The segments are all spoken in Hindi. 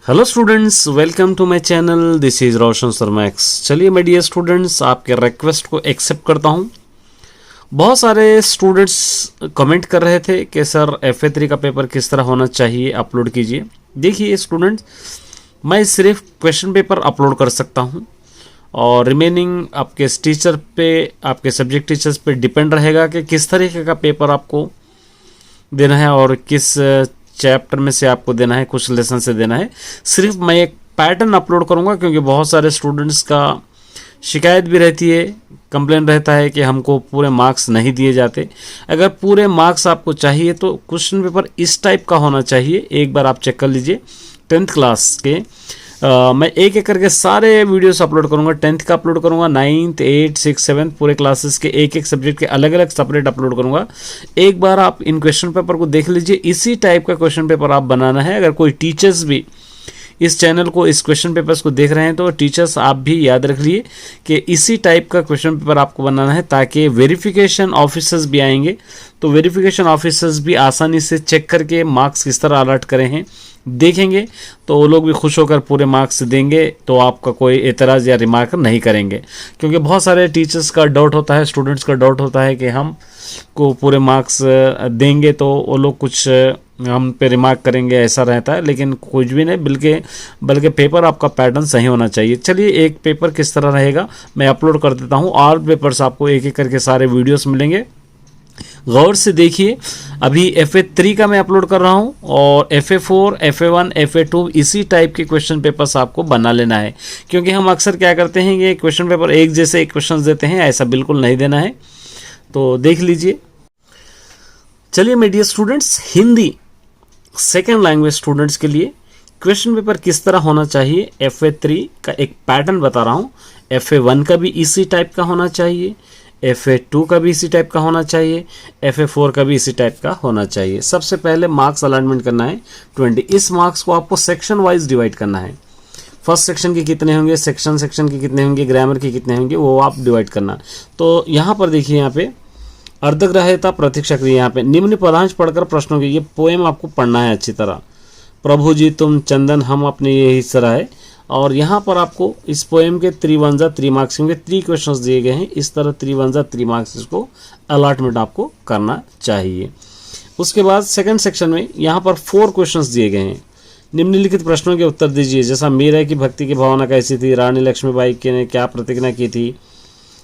Hello students, welcome to my channel. This is Roshan Sharma X. चलिए माय डियर स्टूडेंट्स, आपके रिक्वेस्ट को एक्सेप्ट करता हूँ। बहुत सारे स्टूडेंट्स कमेंट कर रहे थे कि सर FA3 का पेपर किस तरह होना चाहिए, अपलोड कीजिए। देखिए स्टूडेंट्स, मैं सिर्फ क्वेश्चन पेपर अपलोड कर सकता हूँ और रिमेनिंग आपके टीचर पे, आपके सब्जेक्ट टीचर्स पे डिपेंड रहेगा कि किस तरीके का पेपर आपको देना है और किस चैप्टर में से आपको देना है, कुछ लेसन से देना है। सिर्फ मैं एक पैटर्न अपलोड करूंगा क्योंकि बहुत सारे स्टूडेंट्स का शिकायत भी रहती है, कंप्लेन रहता है कि हमको पूरे मार्क्स नहीं दिए जाते। अगर पूरे मार्क्स आपको चाहिए तो क्वेश्चन पेपर इस टाइप का होना चाहिए। एक बार आप चेक कर लीजिए 10th क्लास के। मैं एक एक करके सारे वीडियोस अपलोड करूंगा। 10th का अपलोड करूंगा, 9th 8th 6th 7th पूरे क्लासेस के एक एक सब्जेक्ट के अलग अलग सेपरेट अपलोड करूंगा। एक बार आप इन क्वेश्चन पेपर को देख लीजिए। इसी टाइप का क्वेश्चन पेपर आप बनाना है। अगर कोई टीचर्स भी इस चैनल को, इस क्वेश्चन पेपर्स को देख रहे हैं तो टीचर्स आप भी याद रख लिए कि इसी टाइप का क्वेश्चन पेपर आपको बनाना है, ताकि वेरिफिकेशन ऑफिसर्स भी आएंगे तो वेरिफिकेशन ऑफिसर्स भी आसानी से चेक करके मार्क्स किस तरह अलर्ट करे हैं देखेंगे, तो वो लोग भी खुश होकर पूरे मार्क्स देंगे, तो आपका कोई एतराज़ या रिमार्क नहीं करेंगे। क्योंकि बहुत सारे टीचर्स का डाउट होता है, स्टूडेंट्स का डाउट होता है कि हम को पूरे मार्क्स देंगे तो वो लोग कुछ हम पे रिमार्क करेंगे, ऐसा रहता है। लेकिन कुछ भी नहीं, बल्कि पेपर आपका पैटर्न सही होना चाहिए। चलिए एक पेपर किस तरह रहेगा मैं अपलोड कर देता हूँ। और पेपर्स आपको एक एक करके सारे वीडियोस मिलेंगे, गौर से देखिए। अभी FA3 का मैं अपलोड कर रहा हूँ और FA4, FA1, FA2 इसी टाइप के क्वेश्चन पेपर्स आपको बना लेना है। क्योंकि हम अक्सर क्या करते हैं, ये क्वेश्चन पेपर एक जैसे एक क्वेश्चन देते हैं, ऐसा बिल्कुल नहीं देना है। तो देख लीजिए। चलिए my dear students, Hindi second language students के लिए क्वेश्चन पेपर किस तरह होना चाहिए, FA3 का एक पैटर्न बता रहा हूँ। FA1 का भी इसी टाइप का होना चाहिए, FA2 का भी इसी टाइप का होना चाहिए, FA4 का भी इसी टाइप का होना चाहिए। सबसे पहले मार्क्स अलाइनमेंट करना है 20। इस मार्क्स को आपको सेक्शन वाइज डिवाइड करना है। फर्स्ट सेक्शन के कितने होंगे, सेक्शन के कितने होंगे, ग्रामर के कितने होंगे, वो आप डिवाइड करना। तो यहाँ पर देखिए, यहाँ पे अर्धग्राह्यता, प्रतीक्षा क्रिया, यहाँ पे निम्न पदांश पढ़कर प्रश्नों के, ये पोएम आपको पढ़ना है अच्छी तरह। प्रभु जी तुम चंदन हम अपने, ये हिस्सा है। और यहाँ पर आपको इस पोएम के 3 मार्क्स होंगे। 3 क्वेश्चंस दिए गए हैं, इस तरह 3 मार्क्स इसको अलॉटमेंट आपको करना चाहिए। उसके बाद सेकंड सेक्शन में यहाँ पर 4 क्वेश्चंस दिए गए हैं। निम्नलिखित प्रश्नों के उत्तर दीजिए। जैसा मीरा की भक्ति की भावना कैसी थी, रानी लक्ष्मीबाई ने क्या प्रतिज्ञा की थी,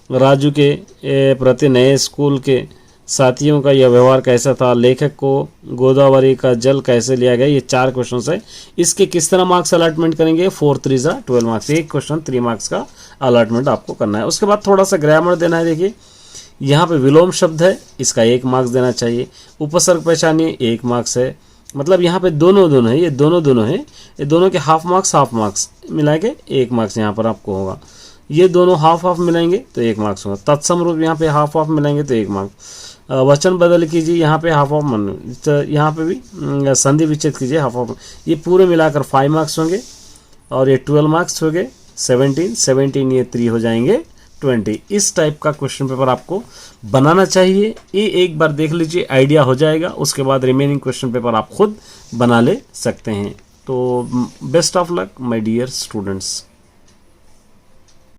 राजू के प्रति नए स्कूल के साथियों का यह व्यवहार कैसा था, लेखक को गोदावरी का जल कैसे लिया गया। ये 4 क्वेश्चन है। इसके किस तरह मार्क्स अलॉटमेंट करेंगे, 4 3 12 मार्क्स। एक क्वेश्चन 3 मार्क्स का अलॉटमेंट आपको करना है। उसके बाद थोड़ा सा ग्रामर देना है। देखिए यहाँ पे विलोम शब्द है, इसका 1 मार्क्स देना चाहिए। उपसर्ग पहचानिए, 1 मार्क्स है। मतलब यहाँ पे दोनों है, ये दोनों है, ये दोनों के हाफ मार्क्स मिला के 1 मार्क्स यहाँ पर आपको होगा। ये दोनों हाफ मिलाएंगे तो 1 मार्क्स होगा। तत्सम रूप यहाँ पे हाफ मिलाएंगे तो 1 मार्क्स। वचन बदल कीजिए, यहाँ पे हाफ तो यहाँ पे भी संधि विच्छेद कीजिए, हाफ। ये पूरे मिलाकर 5 मार्क्स होंगे और ये 12 मार्क्स हो गए। 17 ये 3 हो जाएंगे 20। इस टाइप का क्वेश्चन पेपर आपको बनाना चाहिए। ये एक बार देख लीजिए, आइडिया हो जाएगा। उसके बाद रिमेनिंग क्वेश्चन पेपर आप खुद बना ले सकते हैं। तो best of luck my dear students.